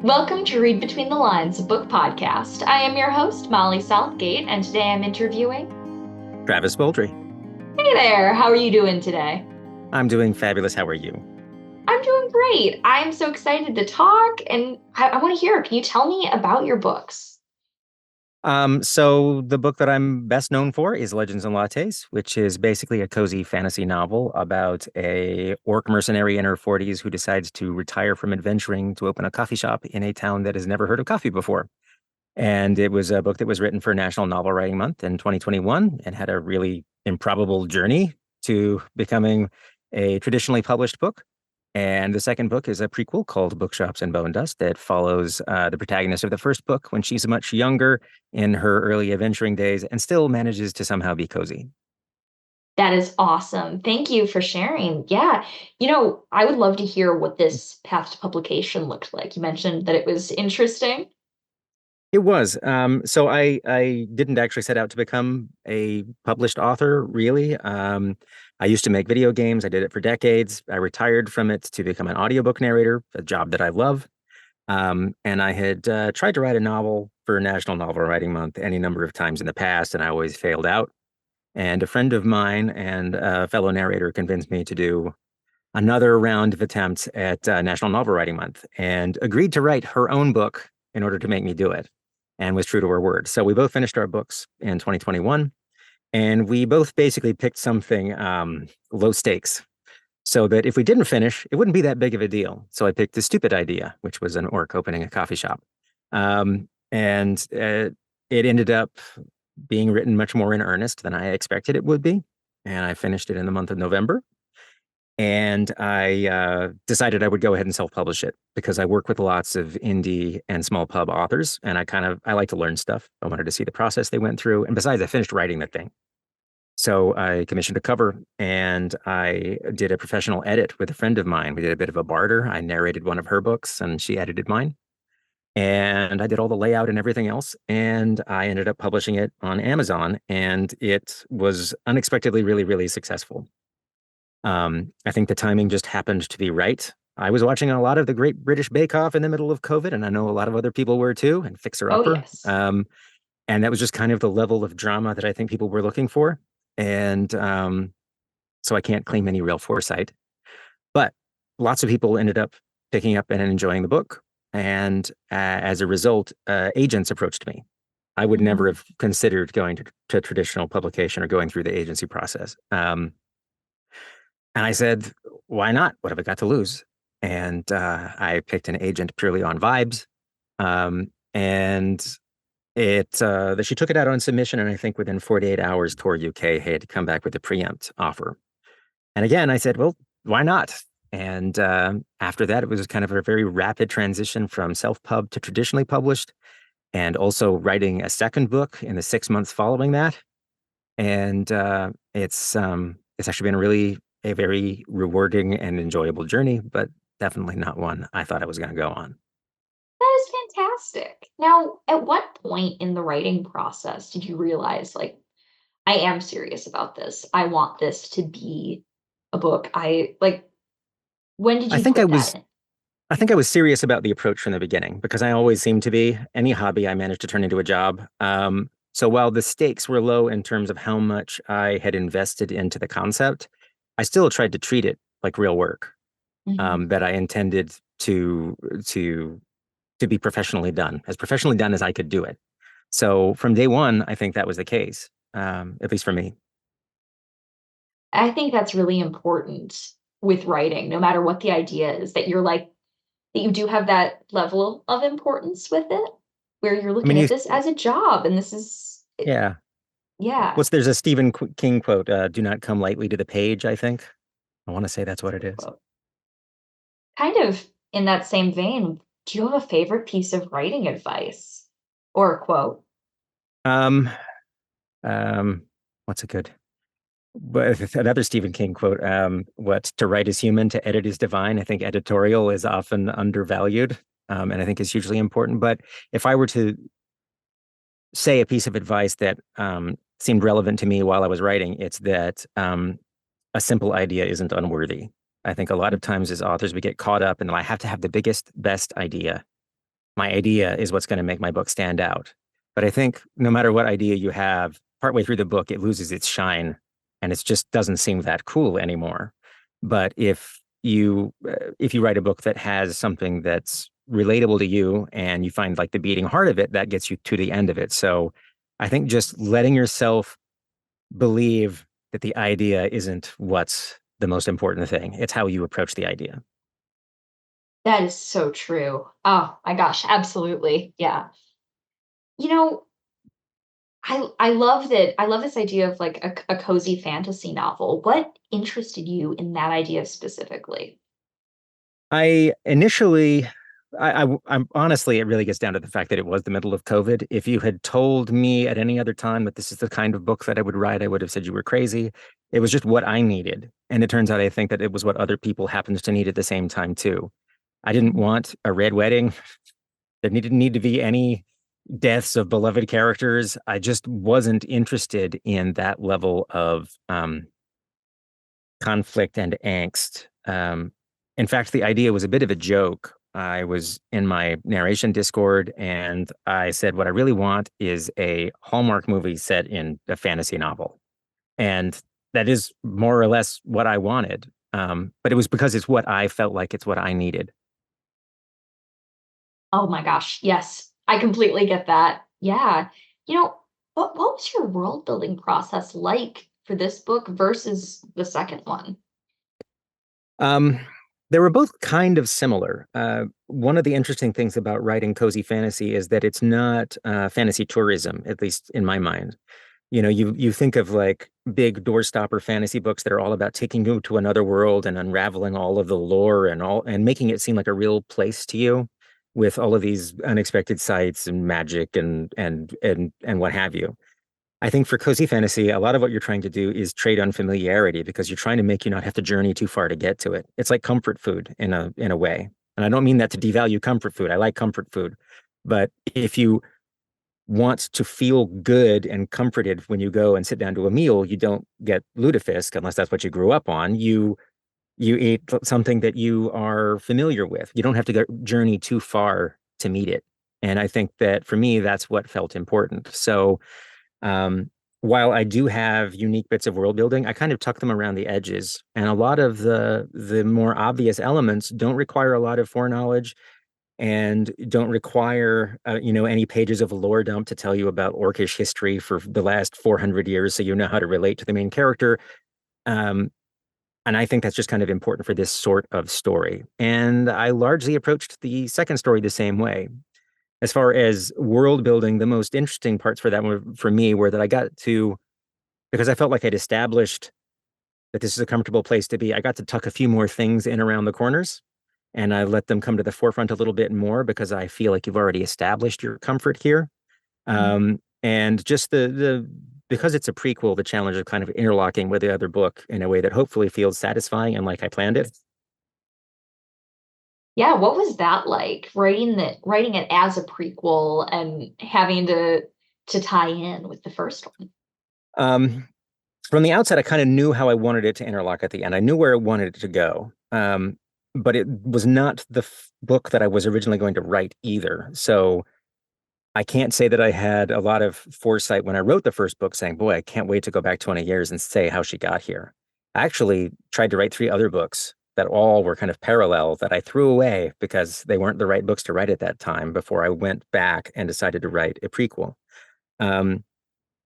Welcome to Read Between the Lines, a book podcast. I am your host, Molly Southgate, and today I'm interviewing. Travis Baldree. Hey there, how are you doing today? I'm doing fabulous. How are you? I'm doing great. I'm so excited to talk, and I want to hear. Can you tell me about your books? So the book that I'm best known for is Legends and Lattes, which is basically a cozy fantasy novel about a orc mercenary in her 40s who decides to retire from adventuring to open a coffee shop in a town that has never heard of coffee before. And it was a book that was written for National Novel Writing Month in 2021 and had a really improbable journey to becoming a traditionally published book. And the second book is a prequel called Bookshops and Bone Dust that follows the protagonist of the first book when she's much younger in her early adventuring days and still manages to somehow be cozy. That is awesome. Thank you for sharing. Yeah, I would love to hear what this path to publication looked like. You mentioned that it was interesting. It was. So I didn't actually set out to become a published author, really. I used to make video games. I did it for decades. I retired from it to become an audiobook narrator, a job that I love. And I had tried to write a novel for National Novel Writing Month any number of times in the past, and I always failed out. And a friend of mine and a fellow narrator convinced me to do another round of attempts at National Novel Writing Month and agreed to write her own book in order to make me do it and was true to her word. So we both finished our books in 2021 and we both basically picked something low stakes so that if we didn't finish, it wouldn't be that big of a deal. So I picked the stupid idea, which was an orc opening a coffee shop. And it ended up being written much more in earnest than I expected it would be. And I finished it in the month of November. And I decided I would go ahead and self-publish it because I work with lots of indie and small pub authors, and I like to learn stuff. I wanted to see the process they went through, and besides, I finished writing the thing. So I commissioned a cover, and I did a professional edit with a friend of mine. We did a bit of a barter. I narrated one of her books, and she edited mine. And I did all the layout and everything else, and I ended up publishing it on Amazon, and it was unexpectedly really, really successful. I think the timing just happened to be right. I was watching a lot of the Great British Bake Off in the middle of COVID, and I know a lot of other people were too, and Fixer Oh, Upper. yes. And that was just kind of the level of drama that I think people were looking for. And so I can't claim any real foresight. But lots of people ended up picking up and enjoying the book. And as a result, agents approached me. I would never Mhm. have considered going to traditional publication or going through the agency process. And I said, why not? What have I got to lose? And I picked an agent purely on vibes. And that she took it out on submission, and I think within 48 hours, Tor UK had come back with a preempt offer. And again, I said, well, why not? And after that, it was kind of a very rapid transition from self-pub to traditionally published, and also writing a second book in the 6 months following that. And it's actually been a very rewarding and enjoyable journey, but definitely not one I thought I was going to go on. That is fantastic. Now, at what point in the writing process did you realize, like, I am serious about this. I want this to be a book. When did I you think I put that was in? I think I was serious about the approach from the beginning because I always seem to be. Any hobby I managed to turn into a job. So while the stakes were low in terms of how much I had invested into the concept, I still tried to treat it like real work Mhm. that I intended to to be professionally done as I could do it. So from day one, I think that was the case, at least for me. I think that's really important with writing, no matter what the idea is, that you do have that level of importance with it, where you're I mean, looking at this as a job and this is it, yeah. yeah. There's a King quote, "Do not come lightly to the page." I think I want to say that's what it is. Quote. Kind of in that same vein, do you have a favorite piece of writing advice or a quote? Um, um, what's a good? But another Stephen King quote, what to write is human, to edit is divine. I think editorial is often undervalued, and I think is hugely important. But if I were to say a piece of advice that seemed relevant to me while I was writing, it's that a simple idea isn't unworthy. I think a lot of times as authors, we get caught up in, I have to have the biggest, best idea. my idea is what's going to make my book stand out. But I think no matter what idea you have, partway through the book, it loses its shine and it just doesn't seem that cool anymore. But if you write a book that has something that's relatable to you and you find like the beating heart of it, that gets you to the end of it. So I think just letting yourself believe that the idea isn't what's the most important thing. It's how you approach the idea. That is so true. Oh my gosh, absolutely. Yeah. You know, I love that. I love this idea of like a cozy fantasy novel. What interested you in that idea specifically? I initially, I'm honestly, it really gets down to the fact that it was the middle of COVID. If you had told me at any other time that this is the kind of book that I would write, I would have said you were crazy. It was just what I needed. And it turns out I think that it was what other people happened to need at the same time too. I didn't want a red wedding. There didn't need to be any deaths of beloved characters. I just wasn't interested in that level of conflict and angst. In fact, the idea was a bit of a joke. I was in my narration Discord and I said, what I really want is a Hallmark movie set in a fantasy novel. And that is more or less what I wanted. But it was because it's what I felt like it's what I needed. Oh my gosh, yes, I completely get that. Yeah. You know, what was your world building process like for this book versus the second one? Um, they were both kind of similar. One of the interesting things about writing cozy fantasy is that it's not fantasy tourism, at least in my mind. You know, you think of like big doorstopper fantasy books that are all about taking you to another world and unraveling all of the lore and all and making it seem like a real place to you with all of these unexpected sights and magic and what have you. I think for cozy fantasy, a lot of what you're trying to do is trade unfamiliarity because you're trying to make you not have to journey too far to get to it. It's like comfort food in a way. And I don't mean that to devalue comfort food. I like comfort food. But if you want to feel good and comforted when you go and sit down to a meal, you don't get lutefisk unless that's what you grew up on. You eat something that you are familiar with. You don't have to go journey too far to meet it. And I think that for me, that's what felt important. So um, while I do have unique bits of world building, I kind of tuck them around the edges. And a lot of the more obvious elements don't require a lot of foreknowledge and don't require any pages of lore dump to tell you about orcish history for the last 400 years so you know how to relate to the main character. Um, and I think that's just kind of important for this sort of story. And I largely approached the second story the same way. As far as world building, the most interesting parts for that one for me were that I got to, because I felt like I'd established that this is a comfortable place to be, I got to tuck a few more things in around the corners and I let them come to the forefront a little bit more because I feel like you've already established your comfort here. And just the because it's a prequel, the challenge of kind of interlocking with the other book in a way that hopefully feels satisfying and like I planned it. Yeah, what was that like writing it as a prequel and having to tie in with the first one? Um, from the outset, I kind of knew how I wanted it to interlock at the end. I knew where I wanted it to go. But it was not the book that I was originally going to write either. So I can't say that I had a lot of foresight when I wrote the first book saying, boy, I can't wait to go back 20 years and say how she got here. I actually tried to write three other books that all were kind of parallel that I threw away because they weren't the right books to write at that time before I went back and decided to write a prequel. Um,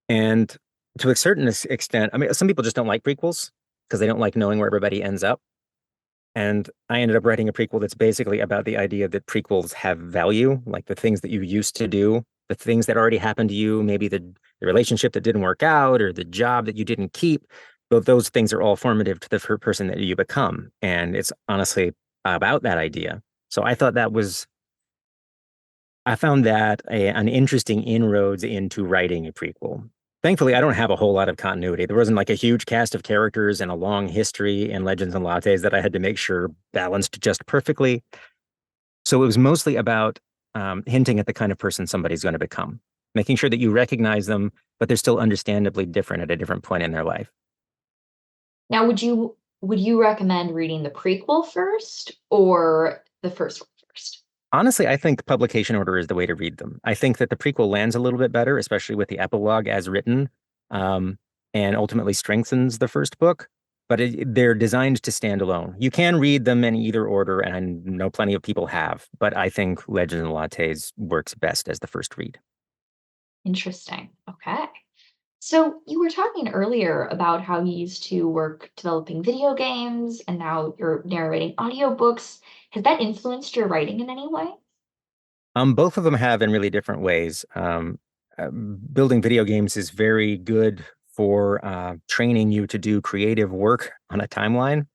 and to a certain extent, I mean, some people just don't like prequels because they don't like knowing where everybody ends up. And I ended up writing a prequel that's basically about the idea that prequels have value, like the things that you used to do, the things that already happened to you, maybe the relationship that didn't work out or the job that you didn't keep. But those things are all formative to the person that you become. And it's honestly about that idea. So I found that an interesting inroads into writing a prequel. Thankfully, I don't have a whole lot of continuity. There wasn't like a huge cast of characters and a long history in Legends and Lattes that I had to make sure balanced just perfectly. So it was mostly about hinting at the kind of person somebody's going to become, making sure that you recognize them, but they're still understandably different at a different point in their life. Now, would you recommend reading the prequel first or the first one first? Honestly, I think publication order is the way to read them. I think that the prequel lands a little bit better, especially with the epilogue as written, um, and ultimately strengthens the first book. But they're designed to stand alone. You can read them in either order, and I know plenty of people have, but I think Legends and Lattes works best as the first read. Interesting. Okay. So you were talking earlier about how you used to work developing video games and now you're narrating audiobooks. Has that influenced your writing in any way? Both of them have in really different ways. Building video games is very good for training you to do creative work on a timeline.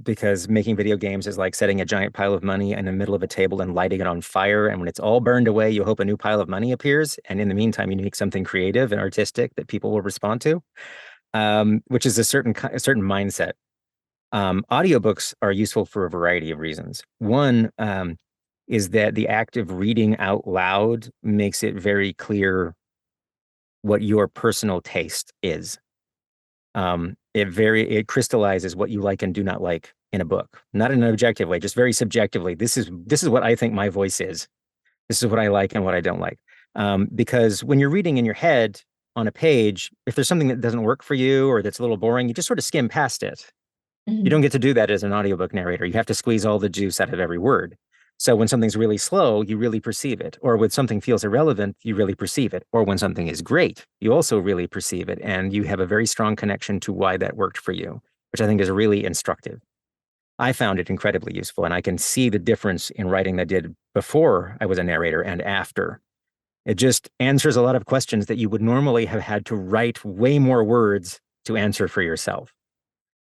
Because making video games is like setting a giant pile of money in the middle of a table and lighting it on fire. And when it's all burned away, you hope a new pile of money appears. And in the meantime, you make something creative and artistic that people will respond to, which is a certain mindset. Audiobooks are useful for a variety of reasons. One, is that the act of reading out loud makes it very clear what your personal taste is. It crystallizes what you like and do not like in a book, not in an objective way, just very subjectively. This is what I think my voice is. This is what I like and what I don't like. Because when you're reading in your head on a page, if there's something that doesn't work for you or that's a little boring, you just sort of skim past it. You don't Mhm. get to do that as an audiobook narrator. You have to squeeze all the juice out of every word. So when something's really slow, you really perceive it. Or when something feels irrelevant, you really perceive it. Or when something is great, you also really perceive it. And you have a very strong connection to why that worked for you, which I think is really instructive. I found it incredibly useful. And I can see the difference in writing that I did before I was a narrator and after. It just answers a lot of questions that you would normally have had to write way more words to answer for yourself.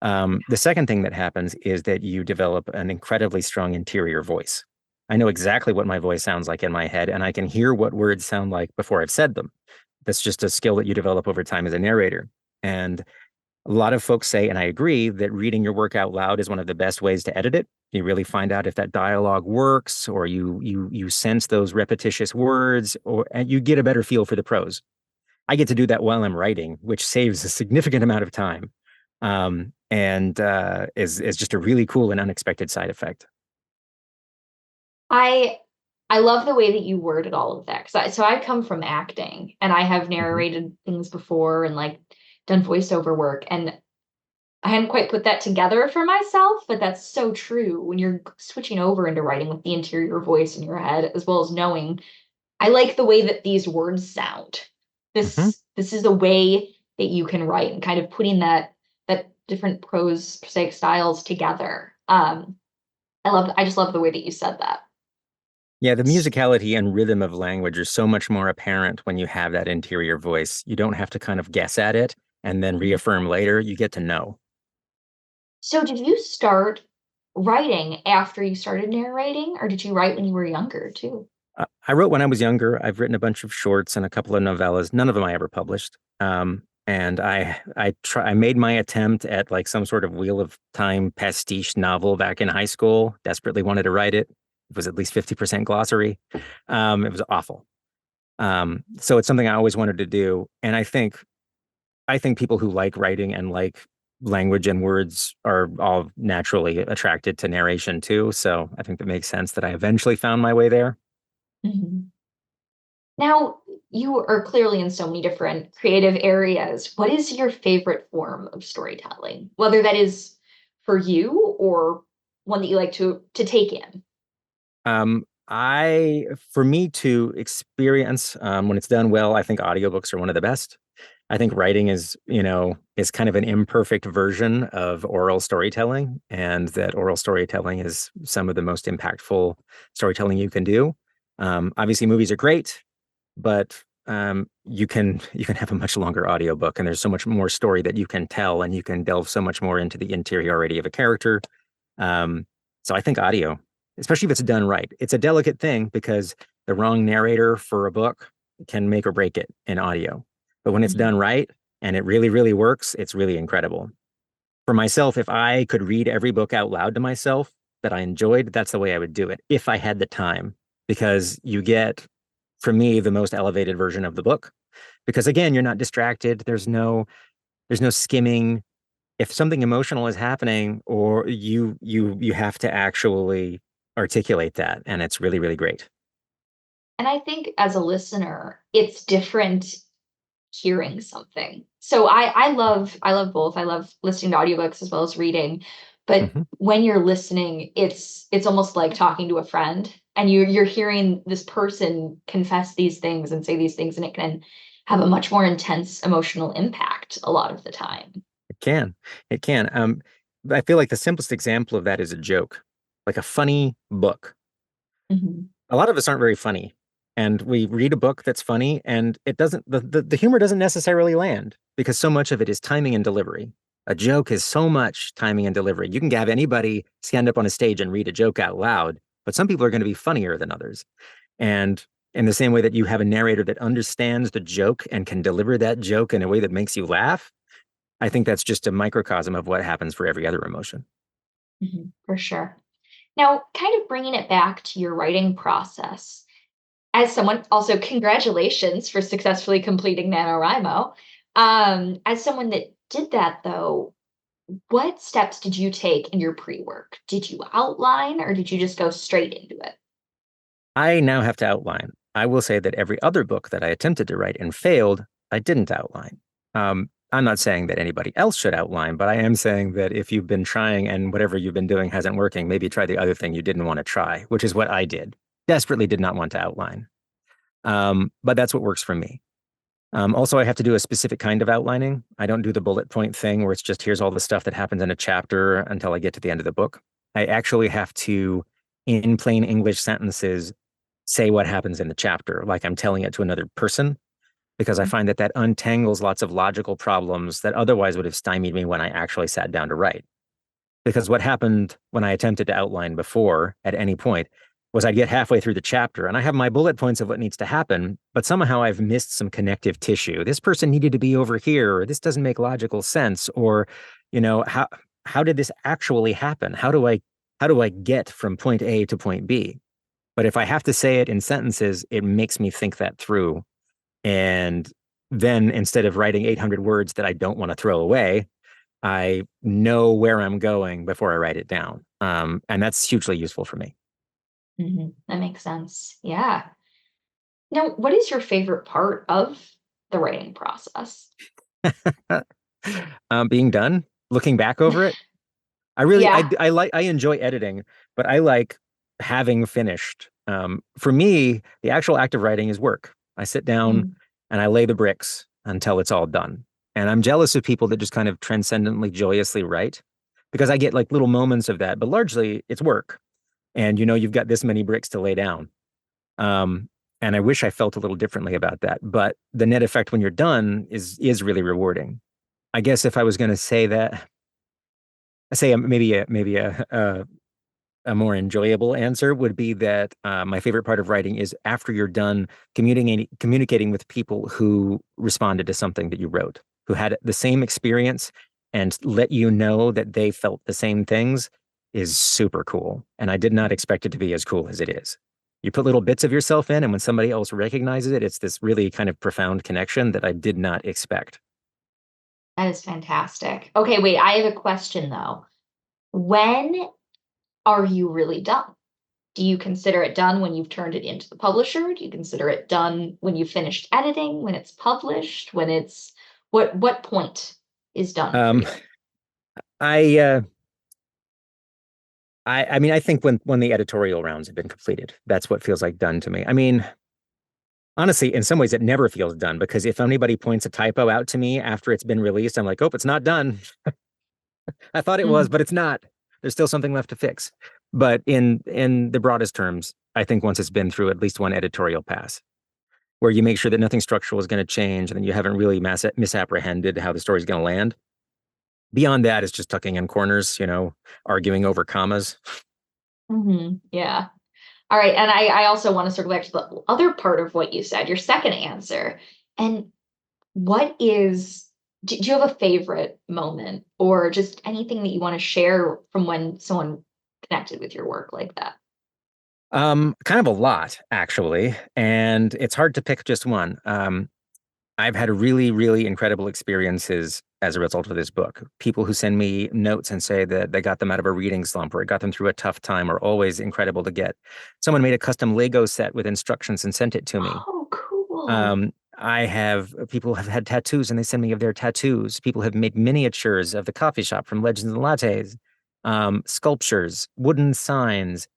The second thing that happens is that you develop an incredibly strong interior voice. I know exactly what my voice sounds like in my head, and I can hear what words sound like before I've said them. That's just a skill that you develop over time as a narrator. And a lot of folks say, and I agree, that reading your work out loud is one of the best ways to edit it. You really find out if that dialogue works, or you sense those repetitious words, and you get a better feel for the prose. I get to do that while I'm writing, which saves a significant amount of time, and is just a really cool and unexpected side effect. I I love the way that you worded all of that 'cause I come from acting and I have Mhm. narrated things before and like done voiceover work and I hadn't quite put that together for myself, but that's so true when you're switching over into writing with the interior voice in your head as well as knowing I like the way that these words sound. Mhm. This is a way that you can write and kind of putting that different prose prosaic styles together. I just love the way that you said that. Yeah, the musicality and rhythm of language are so much more apparent when you have that interior voice. You don't have to kind of guess at it and then reaffirm later. You get to know. So did you start writing after you started narrating, or did you write when you were younger too? I wrote when I was younger. I've written a bunch of shorts and a couple of novellas. None of them I ever published. And I made my attempt at like some sort of Wheel of Time pastiche novel back in high school. Desperately wanted to write it. It was at least 50% glossary. It was awful. So it's something I always wanted to do. And I think people who like writing and like language and words are all naturally attracted to narration too. So I think it makes sense that I eventually found my way there. Mhm. Now, you are clearly in so many different creative areas. What is your favorite form of storytelling? Whether that is for you or one that you like to take in? For me to experience, when it's done well, I think audiobooks are one of the best. I think writing is kind of an imperfect version of oral storytelling, and that oral storytelling is some of the most impactful storytelling you can do. Obviously, movies are great, but you can have a much longer audiobook, and there's so much more story that you can tell, and you can delve so much more into the interiority of a character. Um, so I think audio, especially if it's done right, it's a delicate thing because the wrong narrator for a book can make or break it in audio. But when it's Mhm. done right and it really, really works, it's really incredible. For myself, if I could read every book out loud to myself that I enjoyed, that's the way I would do it if I had the time, because you get, for me, the most elevated version of the book. Because again, you're not distracted. There's no skimming. If something emotional is happening, or you have to actually articulate that, and it's really, really great. And I think as a listener, it's different hearing something. So I love both. I love listening to audiobooks as well as reading. But Mhm. when you're listening, it's almost like talking to a friend and you're hearing this person confess these things and say these things, and it can have a much more intense emotional impact a lot of the time. It can. It can. I feel like the simplest example of that is a joke, like a funny book. Mhm. A lot of us aren't very funny, and we read a book that's funny, and it doesn't, the humor doesn't necessarily land because so much of it is timing and delivery. A joke is so much timing and delivery. You can have anybody stand up on a stage and read a joke out loud, but some people are going to be funnier than others. And in the same way that you have a narrator that understands the joke and can deliver that joke in a way that makes you laugh, I think that's just a microcosm of what happens for every other emotion. For sure. Now, kind of bringing it back to your writing process, as someone also congratulations for successfully completing NaNoWriMo. As someone that did that though, what steps did you take in your pre-work? Did you outline or did you just go straight into it? I now have to outline. I will say that every other book that I attempted to write and failed, I didn't outline. I'm not saying that anybody else should outline, but I am saying that if you've been trying and whatever you've been doing hasn't working, maybe try the other thing you didn't want to try, which is what I did. Desperately did not want to outline. But that's what works for me. Also, I have to do a specific kind of outlining. I don't do the bullet point thing where it's just here's all the stuff that happens in a chapter until I get to the end of the book. I actually have to, in plain English sentences, say what happens in the chapter, like I'm telling it to another person, because I find that that untangles lots of logical problems that otherwise would have stymied me when I actually sat down to write. Because what happened when I attempted to outline before at any point was I'd get halfway through the chapter and I have my bullet points of what needs to happen, but somehow I've missed some connective tissue. This person needed to be over here, or this doesn't make logical sense, or, you know, how did this actually happen? How do I get from point A to point B? But if I have to say it in sentences, it makes me think that through. And then instead of writing 800 words that I don't want to throw away, I know where I'm going before I write it down. And that's hugely useful for me. That makes sense. Yeah. Now, what is your favorite part of the writing process? Being done, looking back over it, I really, Yeah. I enjoy editing, but I like having finished. For me, the actual act of writing is work. I sit down Mhm. and I lay the bricks until it's all done. And I'm jealous of people that just kind of transcendently, joyously write because I get like little moments of that, but largely it's work. And you know, you've got this many bricks to lay down. Um, and I wish I felt a little differently about that. But the net effect when you're done is really rewarding. I guess if I was going to say that, I say maybe a more enjoyable answer would be that my favorite part of writing is after you're done communicating with people who responded to something that you wrote, who had the same experience and let you know that they felt the same things is super cool. And I did not expect it to be as cool as it is. You put little bits of yourself in, and when somebody else recognizes it, it's this really kind of profound connection that I did not expect. That is fantastic. Okay, wait, I have a question though. When are you really done? Do you consider it done when you've turned it into the publisher? Do you consider it done when you've finished editing, when it's published, when it's what point is done for Um, you? I I mean, I think when the editorial rounds have been completed, that's what feels like done to me. I mean, honestly, in some ways, it never feels done because if anybody points a typo out to me after it's been released, I'm like, oh, it's not done. I thought it was, Mhm. but it's not. There's still something left to fix. But in the broadest terms, I think once it's been through at least one editorial pass, where you make sure that nothing structural is going to change, and then you haven't really misapprehended how the story's going to land. Beyond that, it's just tucking in corners, arguing over commas. Yeah. All right, and I also want to circle back to the other part of what you said, your second answer. And what is do you have a favorite moment or just anything that you want to share from when someone connected with your work like that? Kind of a lot, actually, and it's hard to pick just one. I've had really, really incredible experiences as a result of this book. People who send me notes and say that they got them out of a reading slump or it got them through a tough time are always incredible to get. Someone made a custom Lego set with instructions and sent it to me. Oh, cool. I have people have had tattoos and they send me of their tattoos. People have made miniatures of the coffee shop from Legends and Lattes, sculptures, wooden signs.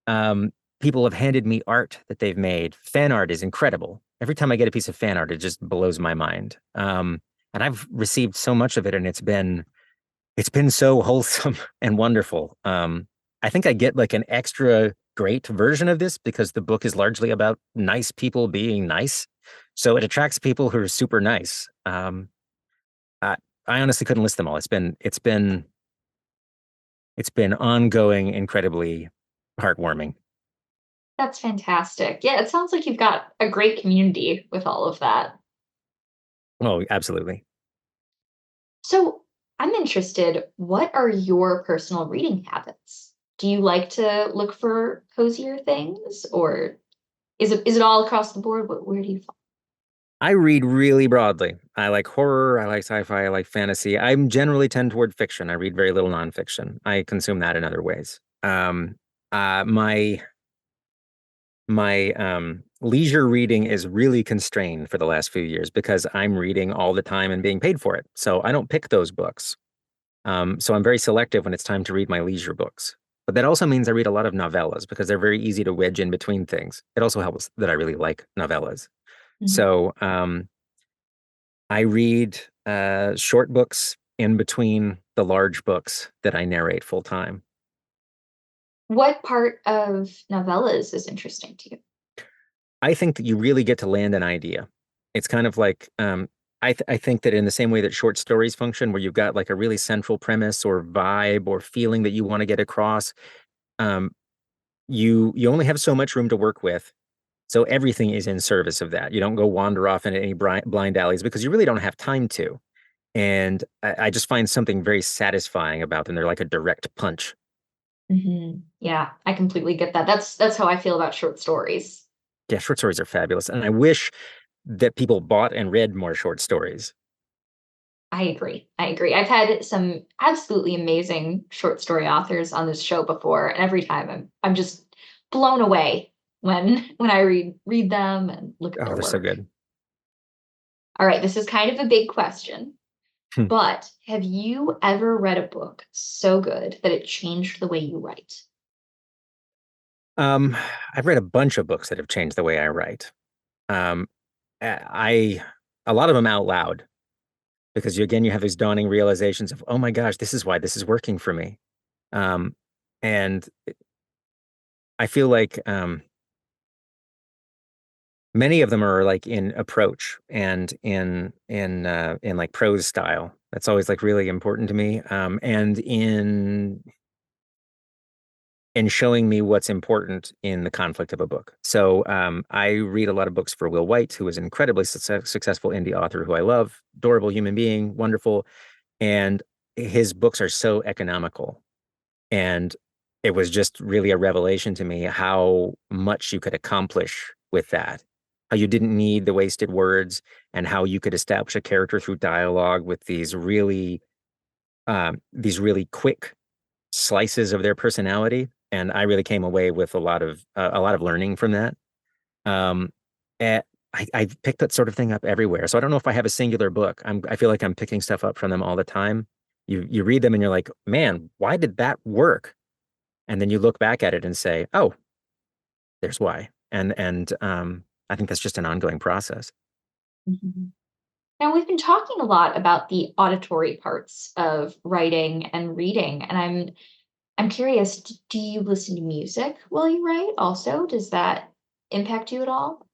Um, People have handed me art that they've made. Fan art is incredible. Every time I get a piece of fan art, it just blows my mind. And I've received so much of it, and it's been so wholesome and wonderful. I think I get like an extra great version of this because the book is largely about nice people being nice. So it attracts people who are super nice. I, I honestly couldn't list them all. It's been ongoing, incredibly heartwarming. That's fantastic. Yeah, it sounds like you've got a great community with all of that. Oh, absolutely. So I'm interested, what are your personal reading habits? Do you like to look for cozier things, or is it all across the board? Where do you fall? I read really broadly. I like horror, I like sci-fi, I like fantasy. I'm generally tend toward fiction. I read very little nonfiction. I consume that in other ways. My leisure reading is really constrained for the last few years because I'm reading all the time and being paid for it. So I don't pick those books. So I'm very selective when it's time to read my leisure books. But that also means I read a lot of novellas because they're very easy to wedge in between things. It also helps that I really like novellas. Mhm. So I read short books in between the large books that I narrate full time. What part of novellas is interesting to you? I think that you really get to land an idea. It's kind of like I think that in the same way that short stories function, where you've got like a really central premise or vibe or feeling that you want to get across, um, you only have so much room to work with. So everything is in service of that. You don't go wander off into any blind alleys because you really don't have time to. And I just find something very satisfying about them. They're like a direct punch. Yeah, I completely get that. That's how I feel about short stories. Yeah, short stories are fabulous. And I wish that people bought and read more short stories. I agree. I agree. I've had some absolutely amazing short story authors on this show before, and every time I'm just blown away when I read them and look at Oh, their they're so work. good. All right, this is kind of a big question, Hmm. but have you ever read a book so good that it changed the way you write? Um, I've read a bunch of books that have changed the way I write. Um, I a lot of them out loud because you have these dawning realizations of, oh my gosh, this is why this is working for me. Um, and I feel like many of them are like in approach and in like prose style. That's always like really important to me. And in showing me what's important in the conflict of a book. So I read a lot of books for Will White, who is an incredibly successful indie author who I love, adorable human being, wonderful, and his books are so economical. And it was just really a revelation to me how much you could accomplish with that. How you didn't need the wasted words and how you could establish a character through dialogue with these really quick slices of their personality. And I really came away with a lot of learning from that. Um, eh, I picked that sort of thing up everywhere. So I don't know if I have a singular book. I feel like I'm picking stuff up from them all the time. You read them and you're like, man, why did that work? And then you look back at it and say, oh, there's why. And I think that's just an ongoing process. Mhm. Now, we've been talking a lot about the auditory parts of writing and reading, and I'm curious, do you listen to music while you write also? Does that impact you at all?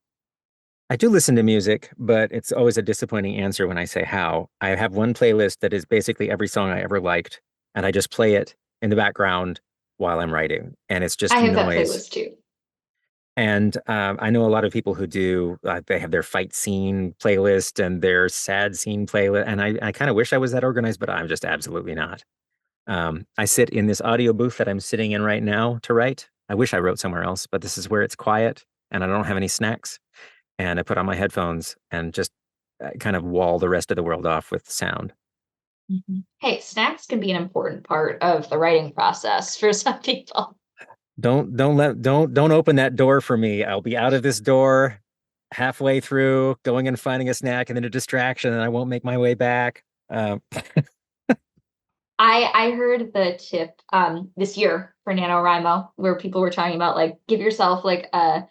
I do listen to music, but it's always a disappointing answer when I say how. I have one playlist that is basically every song I ever liked, and I just play it in the background while I'm writing, and it's I just have that noise. playlist too. And I know a lot of people who do, they have their fight scene playlist and their sad scene playlist. And I kind of wish I was that organized, but I'm just absolutely not. I sit in this audio booth that I'm sitting in right now to write. I wish I wrote somewhere else, but this is where it's quiet and I don't have any snacks. And I put on my headphones and just kind of wall the rest of the world off with sound. Hey, snacks can be an important part of the writing process for some people. Don't open that door for me. I'll be out of this door halfway through, going and finding a snack and then a distraction, and I won't make my way back. I heard the tip this year for NaNoWriMo where people were talking about like give yourself like a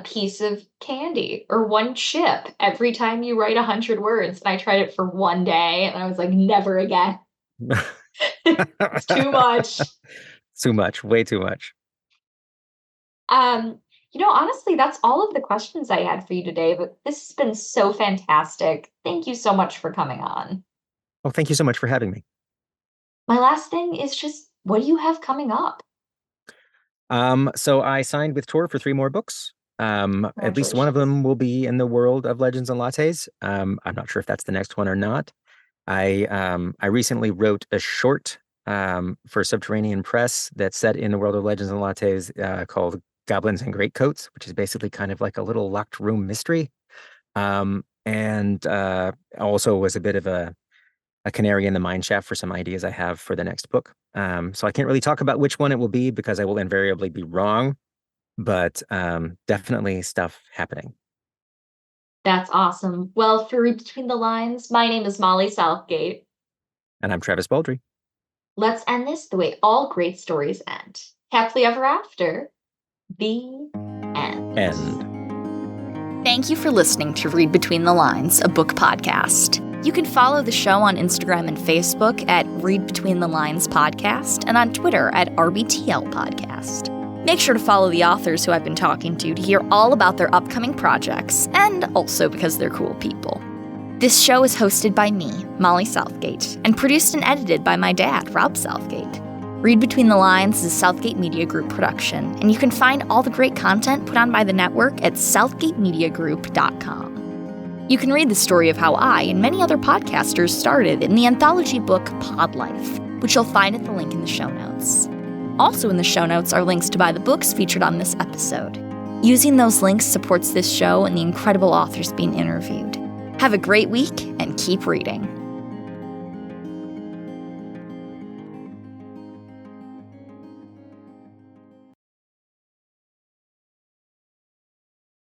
piece of candy or one chip every time you write 100 words. And I tried it for one day and I was like, never again. It's too much. Too much, way too much. Honestly, that's all of the questions I had for you today, but this has been so fantastic. Thank you so much for coming on. Well, thank you so much for having me. My last thing is just what do you have coming up? So I signed with Tor for 3 more books. At least one of Congratulations. them will be in the world of Legends and Lattes. I'm not sure if that's the next one or not. I recently wrote a short for Subterranean Press that's set in the world of Legends and Lattes called Goblins and Greatcoats, which is basically kind of like a little locked room mystery. And also was a bit of a canary in the mine shaft for some ideas I have for the next book. So I can't really talk about which one it will be because I will invariably be wrong, but definitely stuff happening. That's awesome. Well, for Read Between the Lines, my name is Molly Southgate. And I'm Travis Baldree. Let's end this the way all great stories end. Happily ever after. The end. Thank you for listening to Read Between the Lines, a book podcast. You can follow the show on Instagram and Facebook at Read Between the Lines Podcast and on Twitter at RBTL Podcast. Make sure to follow the authors who I've been talking to hear all about their upcoming projects, and also because they're cool people. This show is hosted by me, Molly Southgate, and produced and edited by my dad, Rob Southgate. Read Between the Lines is a Southgate Media Group production, and you can find all the great content put on by the network at southgatemediagroup.com. You can read the story of how I and many other podcasters started in the anthology book Pod Life, which you'll find at the link in the show notes. Also in the show notes are links to buy the books featured on this episode. Using those links supports this show and the incredible authors being interviewed. Have a great week and keep reading.